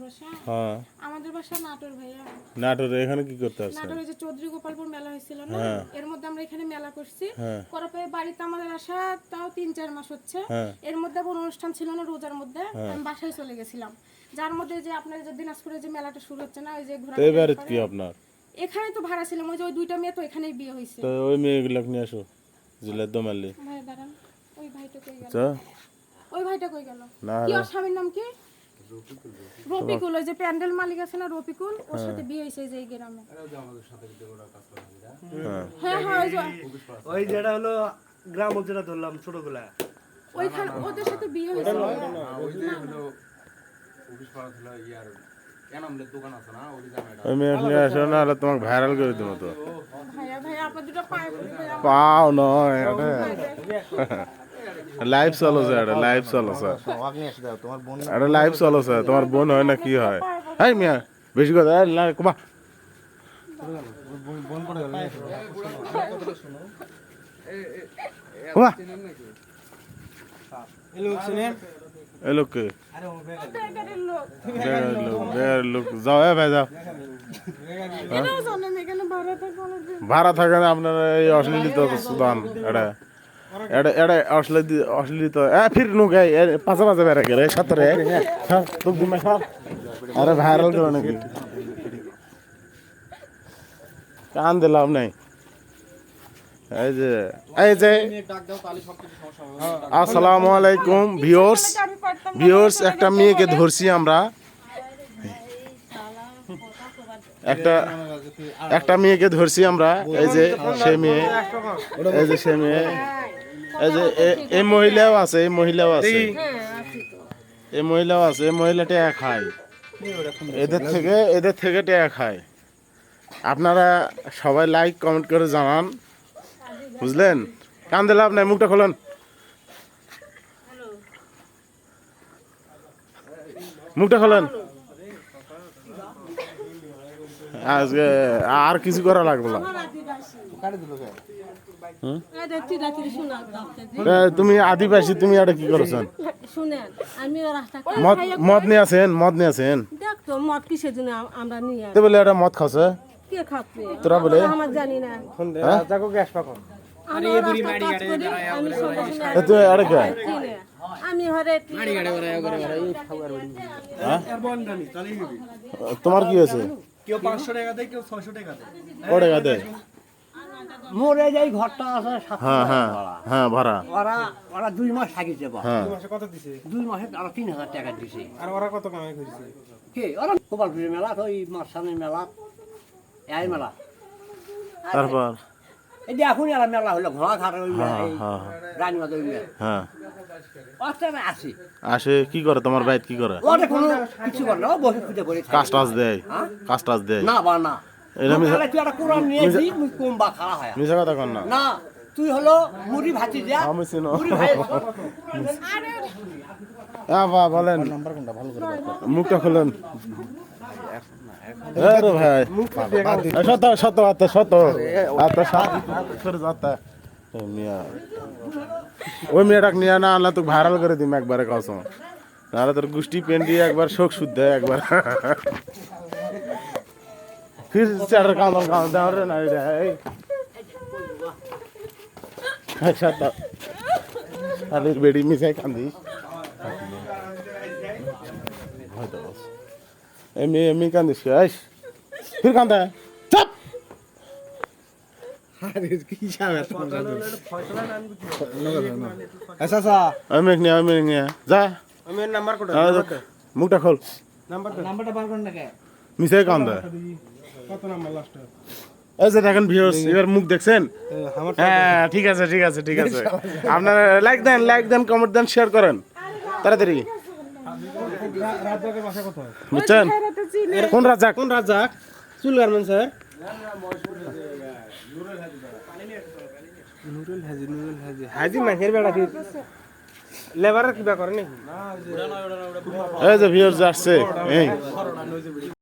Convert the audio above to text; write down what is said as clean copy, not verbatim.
বাসা? হ্যাঁ আমাদের বাসা নাটোর ভাইয়া। নাটোরে এখানে কি করতে আসছেন? নাটোরে যে চৌধুরী গোপালপুর মেলা হয়েছিল না, হ্যাঁ। এর মধ্যে আমরা এখানে মেলা করছি। হ্যাঁ। করার পরে বাড়িতে আমাদের আসা তাও 3-4 মাস হচ্ছে। হ্যাঁ। এর মধ্যে কোনো অনুষ্ঠান ছিল না রোজার মধ্যে, আমি বাসায় চলে গেছিলাম। যার মধ্যে যে আপনার যে দিনাজপুরে যে মেলাটা শুরু হচ্ছে না, ওই যে ঘোড়া তো এবারে কি আপনার? এখানে তো ভাড়া ছিলাম, ওই যে ওই দুইটা মেয়ে তো এখানেই বিয়ে হয়েছে। তো ওই মেয়েগুলোকে নিয়ে আসো জিলের দমালি। ভাই দাঁড়ান, ওই ভাইটা কই গেল? আচ্ছা ওই ভাইটা কই গেল? না কি ওর স্বামীর নাম কি? রফিকুল। ওই যে প্যান্ডেল মালিক আছে না রফিকুল, ওর সাথে বিয়ে হয়েছে যে এই গ্রামে। হ্যাঁ হ্যাঁ, ওই যেটা হলো গ্রাম যেটা ধরলাম ছোটগুলা, ওইখানে ওদের সাথে বিয়ে হয়েছে। ওই মেয়ে নিয়ে আসো না হলে তোমাকে ভাইরাল করে দেবো তো। ভাইয়া ভাইয়া আপনার দুটো পায়ে পড়ি ভাইয়া। পাও নয় এটা লাইভ চলছে, এটা লাইভ চলছে, এটা লাইভ চলছে। তোমার বোন হয় না কি হয়? হাই মিয়া বেশি কথা না কমা। কমা এই লোককে বেকারের লোক। বের লোক যাও ভাই যাও। এটাও জানেন এখানে ভাড়া থাকে অনেকদিন। ভাড়া থাকে না আপনার এই অশ্লীলিত সুদান এটা এটা এটা অশ্লীলিত ফির নুক পাঁচা পাঁচা বেড়ে গেলে সতেরে আরে ভাইরাল করো নাকি? কান দিলাম নাই। এই যে আসসালামু আলাইকুম ভিউয়ার্স, একটা মেয়েকে ধরছি আমরা, একটা মেয়েকে ধরছি আমরা। এই যে সে মেয়ে, এই যে সে মেয়ে, এই যে এই মহিলাও আছে, এই মহিলাও আছে, এই মহিলাও আছে। এই মহিলাটা খায়, এদের থেকে টেয়া খায়। আপনারা সবাই লাইক কমেন্ট করে জানান, বুঝলেন? কান দিলে আপনার মুখটা খোলেন, মুখটা খোলেন। আজকে আর কিছু করা লাগবে না। তুমি আদিবাসী, তুমি এটা কি করেছেন? শুনেন, আমি মদ নিয়ে আছেন, মদ নিয়ে আছেন। দেখতো মদ কিসের জন্য আমরা নিয়ে তো বলে এটা মদ খাচ্ছে কে খাচ্ছে তোরা বলে? আমার জানি না। আমি হরে তোমার কি হয়েছে? কেউ 500 টাকা দেয়, কেউ 600 টাকা দেয়। কত টাকা দেয়? মোরে যাই ঘরটা আছে হ্যাঁ হ্যাঁ হ্যাঁ ভাড়া ওরা 2 মাস থাকিছে বা হ্যাঁ 2 মাসে কত দিছে? 2 মাসে ওরা 3000 টাকা দিছে। আর ওরা কত কামাই করেছে? কে ওরা গোপালপুরের মেলা তো এই মাসানের মেলা, এই মেলা। তারপর এই যে এখন এরা মেলা হলো ঘোড়া ঘাট ওই মেলা, এই হ্যাঁ রানীবাদ ওই মেলা হ্যাঁ অস্ট্রেলে আসি। আসে কি করে তোমার বাইত কি করে? ওদের কোনো কিছু করে না, ও বসে খুঁজে পড়ে কাজ টাজ দেয়? কাজ টাজ দেয় না বা না। এটা তুই একটা কোরআন নিয়ে দিই, মুই কম বা খাড়া হয় মিশা কথা কর না। না। তুই হলো মুড়ি ভাতি যা, আমি চিনো। মুড়ি ভাই বলেন মুখটা খুলেন। আরে ভাই শত শত আত্মা শত আত্মা ওই মেয়েটাকে নিয়ে না আনলে তো ভাইরাল করে দিম একবারে কসম, নাহলে তোর গুষ্টি পেন্টি একবার শোক শুদ্ধ একবার ফির চার কামড় কামড় দেওয়ার না রে বেড়ি মিশাই কান্দিস এমনি এমনি কান্দিস আইস ফির কান্দা চাপ যা মুখটা খোল মিশাই কান্দা এই যে দেখেন ভিউয়ার্স, এবার মুখ দেখছেন? হ্যাঁ ঠিক আছে ঠিক আছে ঠিক আছে। আপনারা লাইক দেন কমেন্ট দেন শেয়ার করেন তাড়াতাড়ি, বুঝছেন? কোন রাজাক? কোন রাজাক? চুল গার্মেন্টস স্যার। নুরুল হাজি হাজি মাখের বেড়া কি লেবারের কিবা করে নাকি? এই যে ভিউয়ার্স আসছে এই